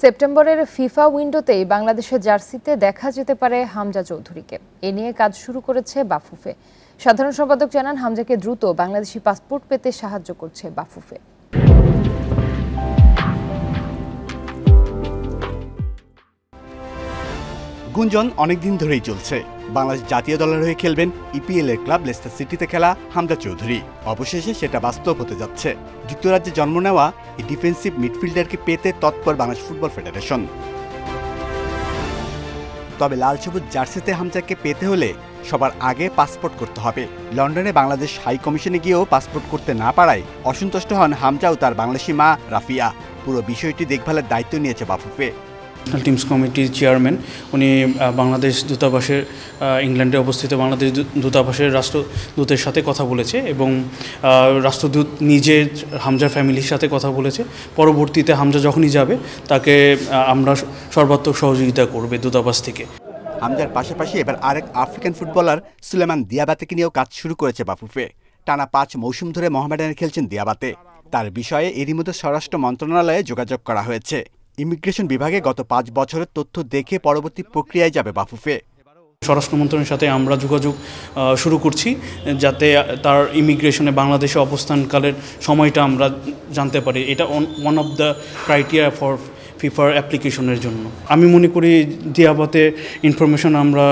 সেপ্টেম্বরের ফিফা উইন্ডোতেই বাংলাদেশের জার্সিতে দেখা যেতে পারে হামজা চৌধুরীকে। এ নিয়ে কাজ শুরু করেছে বাফুফে। সাধারণ সম্পাদক জানান, হামজাকে দ্রুত বাংলাদেশি পাসপোর্ট পেতে সাহায্য করছে বাফুফে। গুঞ্জন অনেকদিন ধরেই চলছে। বাংলাদেশ জাতীয় দলের হয়ে খেলবেন ইপিএল এর ক্লাব লেস্টার সিটিতে খেলা হামজা চৌধুরী। অবশেষে সেটা বাস্তব হতে যাচ্ছে। যুক্তরাজ্যে জন্ম নেওয়া এই ডিফেন্সিভ মিডফিল্ডারকে পেতে তৎপর বাংলাদেশ ফুটবল ফেডারেশন। তবে লাল সবুজ জার্সিতে হামজাকে পেতে হলে সবার আগে পাসপোর্ট করতে হবে। লন্ডনে বাংলাদেশ হাই কমিশনে গিয়েও পাসপোর্ট করতে না পারায় অসন্তুষ্ট হন হামজা ও তার বাংলাদেশি মা রাফিয়া। পুরো বিষয়টি দেখভালের দায়িত্ব নিয়েছে বাফুফে। ন্যাশনাল টিমস কমিটির চেয়ারম্যান উনি বাংলাদেশ দূতাবাসের ইংল্যান্ডে অবস্থিত বাংলাদেশ দূতাবাসের রাষ্ট্রদূতের সাথে কথা বলেছে এবং রাষ্ট্রদূত নিজে হামজার ফ্যামিলির সাথে কথা বলেছে। পরবর্তীতে হামজা যখনই যাবে তাকে আমরা সর্বাত্মক সহযোগিতা করবে দূতাবাস থেকে। হামজার পাশাপাশি এবার আরেক আফ্রিকান ফুটবলার সুলেমান দিয়াবাতেকে নিয়েও কাজ শুরু করেছে বাফুফে। টানা 5 মৌসুম ধরে মোহামেডানে খেলছেন দিয়াবাতে। তার বিষয়ে এরই মধ্যে স্বরাষ্ট্র মন্ত্রণালয়ে যোগাযোগ করা হয়েছে। ইমিগ্রেশন বিভাগে গত 5 বছরের তথ্য দেখে পরবর্তী প্রক্রিয়ায় যাবে বাফুফে। স্বরাষ্ট্র মন্ত্রণালয়ের সাথে আমরা যোগাযোগ শুরু করছি, যাতে তার ইমিগ্রেশনে বাংলাদেশে অবস্থানকালের সময়টা আমরা জানতে পারি। এটা one of the criteria for ফিফার অ্যাপ্লিকেশনের জন্য। আমি মনে করি দিয়াবাতে ইনফরমেশন আমরা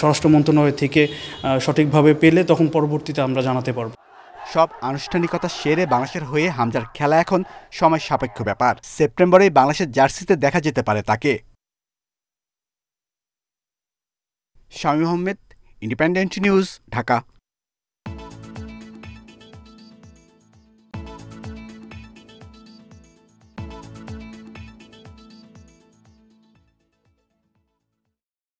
স্বরাষ্ট্র মন্ত্রণালয় থেকে সঠিকভাবে পেলে তখন পরবর্তীতে আমরা জানাতে পারব। সব আনুষ্ঠানিকতা সেরে বাংলাদেশের হয়ে হামজার খেলা এখন সময় সাপেক্ষ ব্যাপার। সেপ্টেম্বরেই বাংলাদেশের জার্সিতে দেখা যেতে পারে তাকে। Shamim Ahmed, independent news, Dhaka.